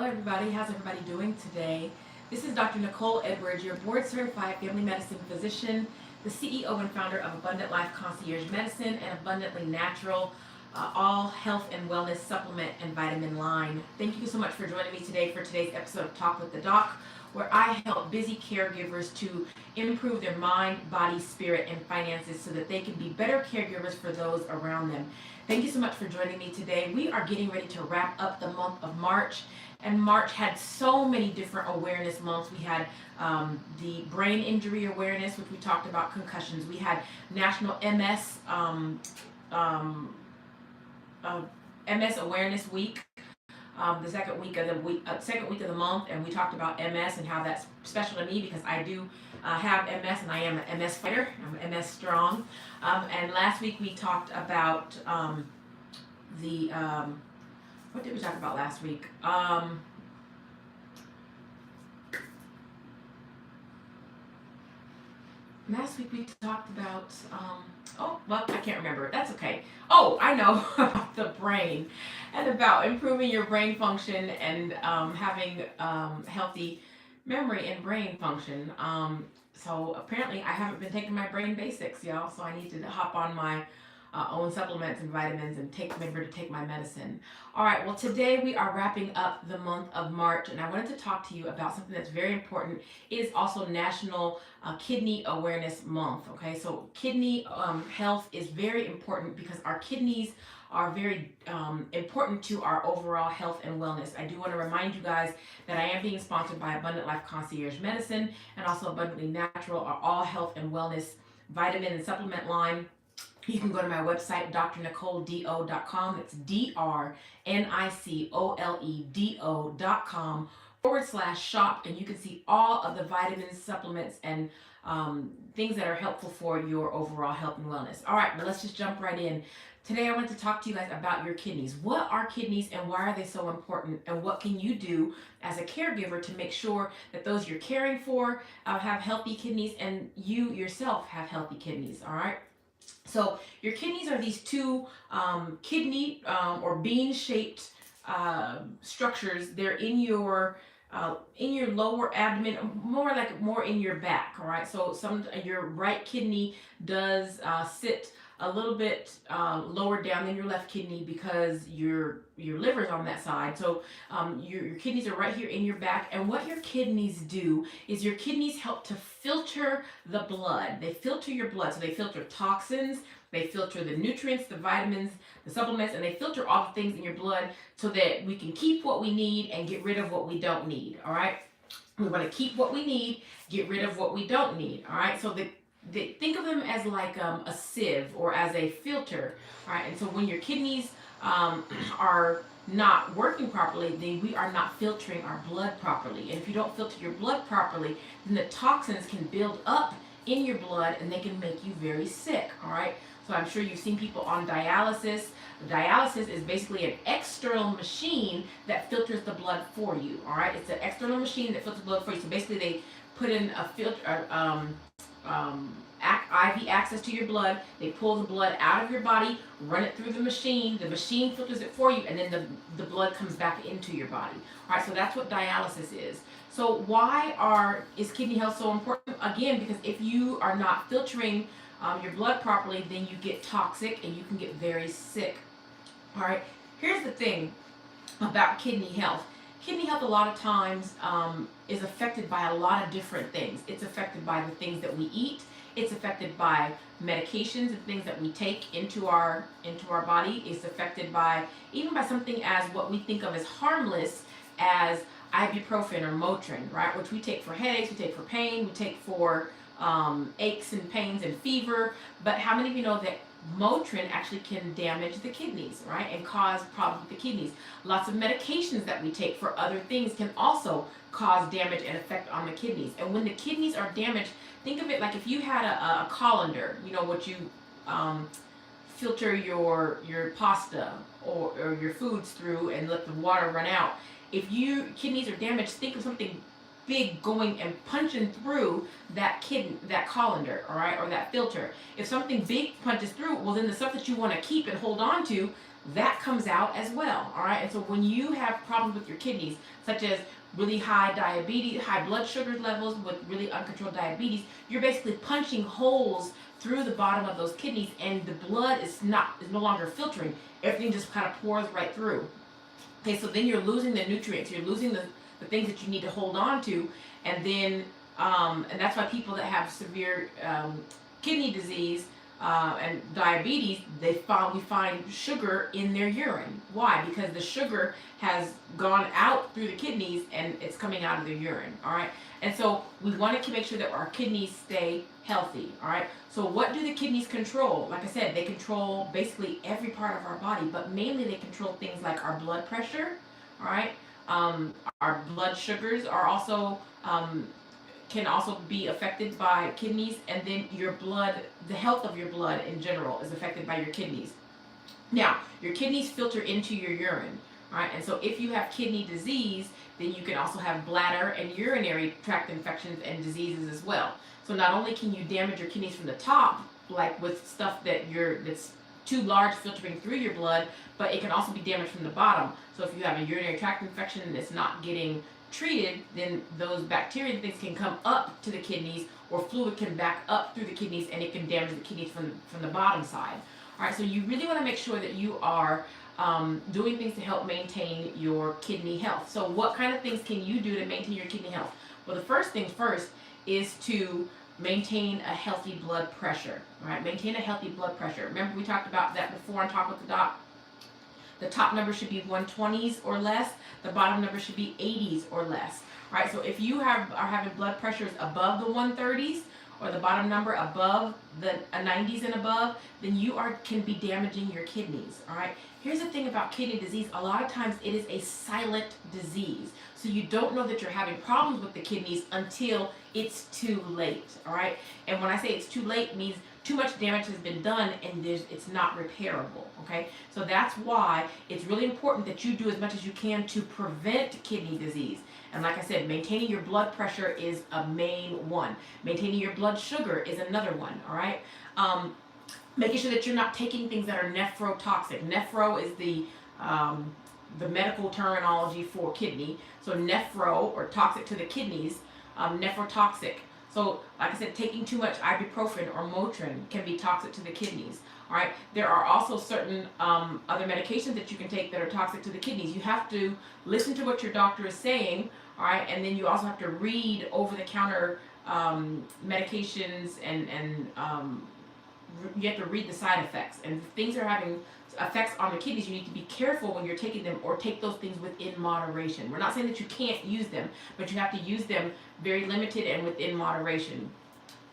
Hello everybody, how's everybody doing today? This is Dr. Nicole Edwards, your board certified family medicine physician, the CEO and founder of Abundant Life Concierge Medicine and Abundantly Natural, all health and wellness supplement and vitamin line. Thank you so much for joining me today for today's episode of Talk with the Doc, where I help busy caregivers to improve their mind, body, spirit, and finances so that they can be better caregivers for those around them. Thank you so much for joining me today. We are getting ready to wrap up the month of March, and March had so many different awareness months. We had the brain injury awareness, which we talked about concussions. We had National MS Awareness Week, the second week of the month, and we talked about MS and how that's special to me because I do have MS and I am an MS fighter. I'm MS strong. And last week we talked about what did we talk about last week? Last week we talked about, I can't remember. That's okay. Oh, I know about the brain and about improving your brain function and having healthy memory and brain function. So apparently I haven't been taking my brain basics, y'all. So I need to hop on my own supplements and vitamins and remember to take my medicine. All right, well, today we are wrapping up the month of March, and I wanted to talk to you about something that's very important. It is also National Kidney Awareness Month, okay? So kidney health is very important because our kidneys are very important to our overall health and wellness. I do want to remind you guys that I am being sponsored by Abundant Life Concierge Medicine and also Abundantly Natural, our all health and wellness vitamin and supplement line. You can go to my website, drnicoledo.com. It's drnicoledo.com/shop, and you can see all of the vitamins, supplements, and things that are helpful for your overall health and wellness. All right, but let's just jump right in. Today I want to talk to you guys about your kidneys. What are kidneys and why are they so important? And what can you do as a caregiver to make sure that those you're caring for have healthy kidneys and you yourself have healthy kidneys, all right? So your kidneys are these two kidney or bean-shaped structures. They're in your lower abdomen, more in your back. All right. So your right kidney does sit a little bit lower down than your left kidney because your liver's on that side. So your kidneys are right here in your back, and what your kidneys do is your kidneys help to filter the blood. They filter your blood, so they filter toxins, they filter the nutrients, the vitamins, the supplements, and they filter all the things in your blood so that we can keep what we need and get rid of what we don't need. All right, we want to keep what we need, get rid of what we don't need. All right, so think of them as like a sieve or as a filter. All right, and so when your kidneys are not working properly, then we are not filtering our blood properly. And if you don't filter your blood properly, then the toxins can build up in your blood and they can make you very sick. All right, so I'm sure you've seen people on dialysis. Dialysis is basically an external machine that filters the blood for you. All right, it's an external machine that filters blood for you. So basically they put in a filter IV access to your blood. They pull the blood out of your body, run it through the machine filters it for you, and then the blood comes back into your body. All right, so that's what dialysis is. So why is kidney health so important? Again, because if you are not filtering your blood properly, then you get toxic and you can get very sick. All right, here's the thing about kidney health. Kidney health a lot of times is affected by a lot of different things. It's affected by the things that we eat. It's affected by medications and things that we take into our body. It's affected by something as what we think of as harmless as ibuprofen or Motrin, right? Which we take for headaches, we take for pain, we take for aches and pains and fever. But how many of you know that Motrin actually can damage the kidneys, right, and cause problems with the kidneys? Lots of medications that we take for other things can also cause damage and effect on the kidneys. And when the kidneys are damaged, think of it like if you had a colander, you know, what you filter your pasta or your foods through and let the water run out. If your kidneys are damaged, think of something big going and punching through that colander, all right, or that filter. If something big punches through, well, then the stuff that you want to keep and hold on to, that comes out as well. All right. And so when you have problems with your kidneys, such as really high diabetes, high blood sugar levels with really uncontrolled diabetes, you're basically punching holes through the bottom of those kidneys, and the blood is no longer filtering. Everything just kind of pours right through. Okay, so then you're losing the nutrients, you're losing the things that you need to hold on to, and then and that's why people that have severe kidney disease and diabetes, we find sugar in their urine. Why? Because the sugar has gone out through the kidneys and it's coming out of their urine. All right, and so we want to make sure that our kidneys stay healthy. All right, so what do the kidneys control? Like I said, they control basically every part of our body, but mainly they control things like our blood pressure. All right, our blood sugars are also can also be affected by kidneys, and then your blood, the health of your blood in general is affected by your kidneys. Now, your kidneys filter into your urine, all right? And so if you have kidney disease, then you can also have bladder and urinary tract infections and diseases as well. So not only can you damage your kidneys from the top, like with stuff that's too large filtering through your blood, but it can also be damaged from the bottom. So if you have a urinary tract infection and it's not getting treated, then those bacteria and things can come up to the kidneys, or fluid can back up through the kidneys, and it can damage the kidneys from the bottom side. All right, so you really want to make sure that you are doing things to help maintain your kidney health. So what kind of things can you do to maintain your kidney health? Well, the first thing first is to maintain a healthy blood pressure. All right, maintain a healthy blood pressure. Remember we talked about that before on Talk with the Doc. The top number should be 120s or less. The bottom number should be 80s or less. All right, so if you are having blood pressures above the 130s, or the bottom number above the 90s and above, then you can be damaging your kidneys. All right. Here's the thing about kidney disease. A lot of times it is a silent disease. So you don't know that you're having problems with the kidneys until it's too late. All right. And when I say it's too late, it means too much damage has been done and it's not repairable. Okay. So that's why it's really important that you do as much as you can to prevent kidney disease. And like I said, maintaining your blood pressure is a main one. Maintaining your blood sugar is another one, all right? Making sure that you're not taking things that are nephrotoxic. Nephro is the medical terminology for kidney. So nephro, or toxic to the kidneys, nephrotoxic. So like I said, taking too much ibuprofen or Motrin can be toxic to the kidneys. All right. There are also certain other medications that you can take that are toxic to the kidneys. You have to listen to what your doctor is saying. All right, and then you also have to read over-the-counter medications, and you have to read the side effects. And if things are having effects on the kidneys, you need to be careful when you're taking them, or take those things within moderation. We're not saying that you can't use them, but you have to use them very limited and within moderation.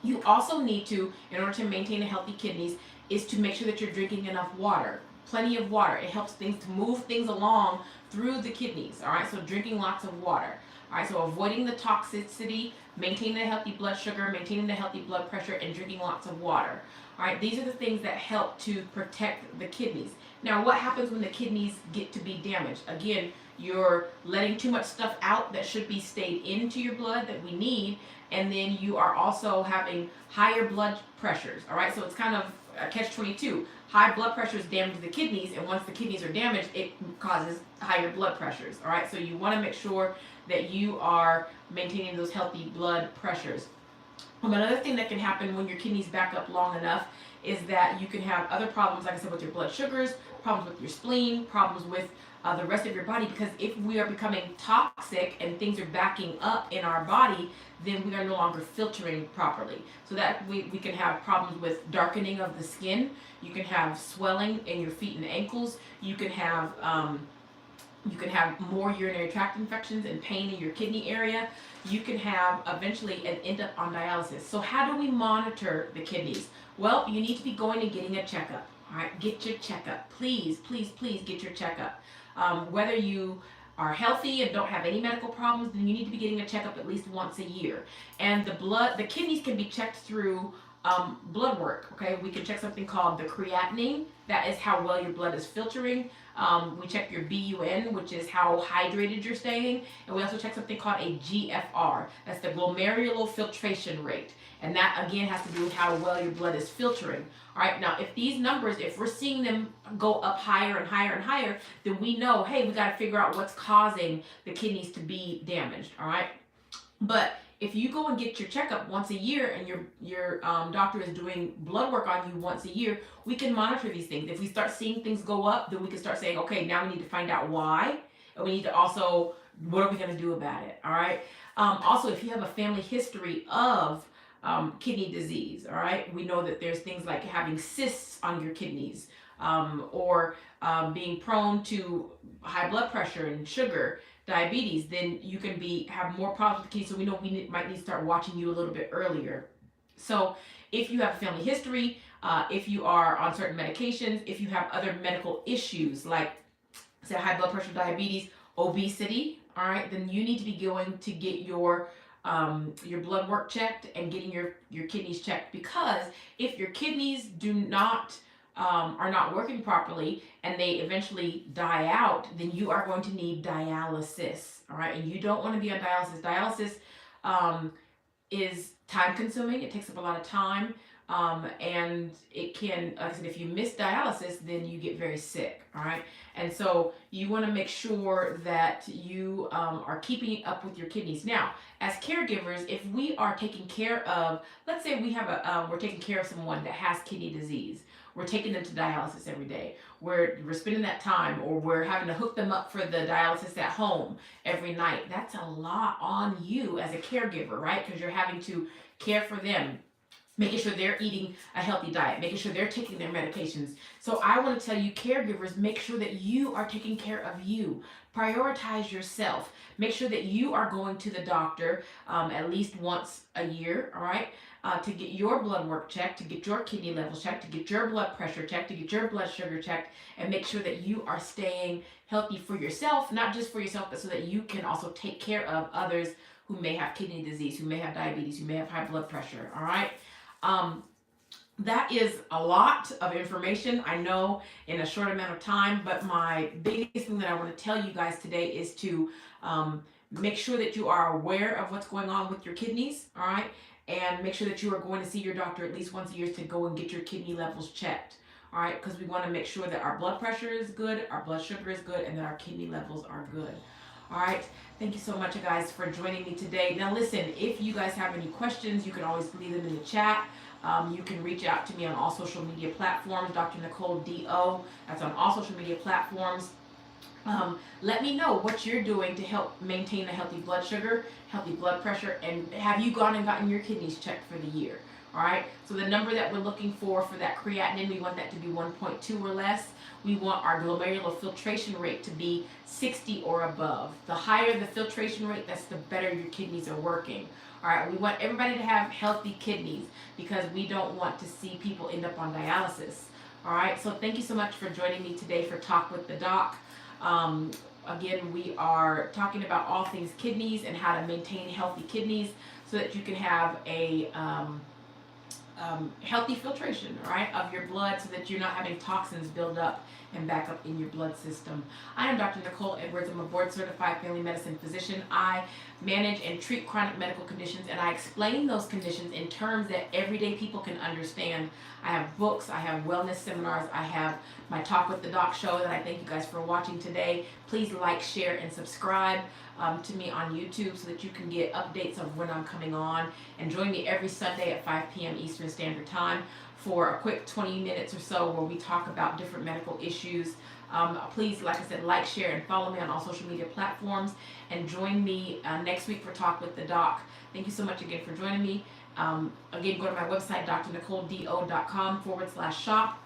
You also need to, in order to maintain a healthy kidneys, is to make sure that you're drinking enough water. Plenty of water. It helps things to move things along through the kidneys. All right, so drinking lots of water. All right, so avoiding the toxicity, maintaining a healthy blood sugar, maintaining a healthy blood pressure, and drinking lots of water. All right, these are the things that help to protect the kidneys. Now, what happens when the kidneys get to be damaged? Again, you're letting too much stuff out that should be stayed into your blood that we need, and then you are also having higher blood pressures. All right, so it's kind of a catch-22. High blood pressures damage the kidneys, and once the kidneys are damaged, it causes higher blood pressures. All right, so you want to make sure that you are maintaining those healthy blood pressures. Another thing that can happen when your kidneys back up long enough is that you can have other problems, like I said, with your blood sugars, problems with your spleen, problems with the rest of your body, because if we are becoming toxic and things are backing up in our body, then we are no longer filtering properly. So that we can have problems with darkening of the skin. You can have swelling in your feet and ankles. You can have more urinary tract infections and pain in your kidney area. You can have eventually end up on dialysis. So how do we monitor the kidneys? Well, you need to be going and getting a checkup. All right, get your checkup. Please, please, please get your checkup. Whether you are healthy and don't have any medical problems, then you need to be getting a checkup at least once a year. And the kidneys can be checked through blood work. Okay, we can check something called the creatinine. That is how well your blood is filtering. We check your BUN, which is how hydrated you're staying, and we also check something called a GFR. That's the glomerular filtration rate, and that again has to do with how well your blood is filtering. All right, now if these numbers, if we're seeing them go up higher and higher and higher, then we know, hey, we got to figure out what's causing the kidneys to be damaged. All right, but if you go and get your checkup once a year and your doctor is doing blood work on you once a year, we can monitor these things. If we start seeing things go up, then we can start saying, okay, now we need to find out why, and we need to also, what are we going to do about it? All right. Also, if you have a family history of kidney disease, all right, we know that there's things like having cysts on your kidneys, or being prone to high blood pressure and sugar, diabetes, then you can have more problems with the kidneys. So we know might need to start watching you a little bit earlier. So if you have a family history, if you are on certain medications, if you have other medical issues like say high blood pressure, diabetes, obesity, all right, then you need to be going to get your blood work checked and getting your kidneys checked, because if your kidneys do not are not working properly and they eventually die out, then you are going to need dialysis. All right, and you don't want to be on dialysis. Dialysis is time consuming. It takes up a lot of time, and it can, like I said, if you miss dialysis, then you get very sick. All right, and so you want to make sure that you are keeping up with your kidneys. Now, as caregivers, if we are taking care of, let's say we have we're taking care of someone that has kidney disease. We're taking them to dialysis every day. We're spending that time, or we're having to hook them up for the dialysis at home every night. That's a lot on you as a caregiver, right? Because you're having to care for them, making sure they're eating a healthy diet, making sure they're taking their medications. So I want to tell you, caregivers, make sure that you are taking care of you. Prioritize yourself. Make sure that you are going to the doctor at least once a year, all right? To get your blood work checked, to get your kidney levels checked, to get your blood pressure checked, to get your blood sugar checked, and make sure that you are staying healthy for yourself, not just for yourself, but so that you can also take care of others who may have kidney disease, who may have diabetes, who may have high blood pressure, all right? That is a lot of information, I know, in a short amount of time, but my biggest thing that I want to tell you guys today is to make sure that you are aware of what's going on with your kidneys, all right? And make sure that you are going to see your doctor at least once a year to go and get your kidney levels checked, all right? Because we want to make sure that our blood pressure is good, our blood sugar is good, and that our kidney levels are good. All right, thank you so much, guys, for joining me today. Now, listen, if you guys have any questions, you can always leave them in the chat. You can reach out to me on all social media platforms, Dr. Nicole D.O. That's on all social media platforms. Let me know what you're doing to help maintain a healthy blood sugar, healthy blood pressure, and have you gone and gotten your kidneys checked for the year? All right, so the number that we're looking for that creatinine, we want that to be 1.2 or less. We want our glomerular filtration rate to be 60 or above. The higher the filtration rate, that's the better your kidneys are working. All right, we want everybody to have healthy kidneys because we don't want to see people end up on dialysis. All right, so thank you so much for joining me today for Talk with the Doc. Again, we are talking about all things kidneys and how to maintain healthy kidneys so that you can have a healthy filtration, right, of your blood, so that you're not having toxins build up and back up in your blood system. I am Dr. Nicole Edwards. I'm a board-certified family medicine physician. I manage and treat chronic medical conditions, and I explain those conditions in terms that everyday people can understand. I have books, I have wellness seminars, I have my Talk with the Doc show that I thank you guys for watching today. Please like, share, and subscribe to me on YouTube so that you can get updates of when I'm coming on. And join me every Sunday at 5 p.m. Eastern Standard Time for a quick 20 minutes or so where we talk about different medical issues. Please, like I said, like, share, and follow me on all social media platforms. And join me next week for Talk with the Doc. Thank you so much again for joining me. Again, go to my website, drnicoledo.com/shop.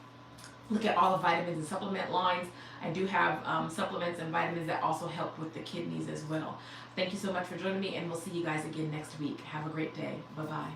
Look at all the vitamins and supplement lines. I do have supplements and vitamins that also help with the kidneys as well. Thank you so much for joining me, and we'll see you guys again next week. Have a great day. Bye-bye.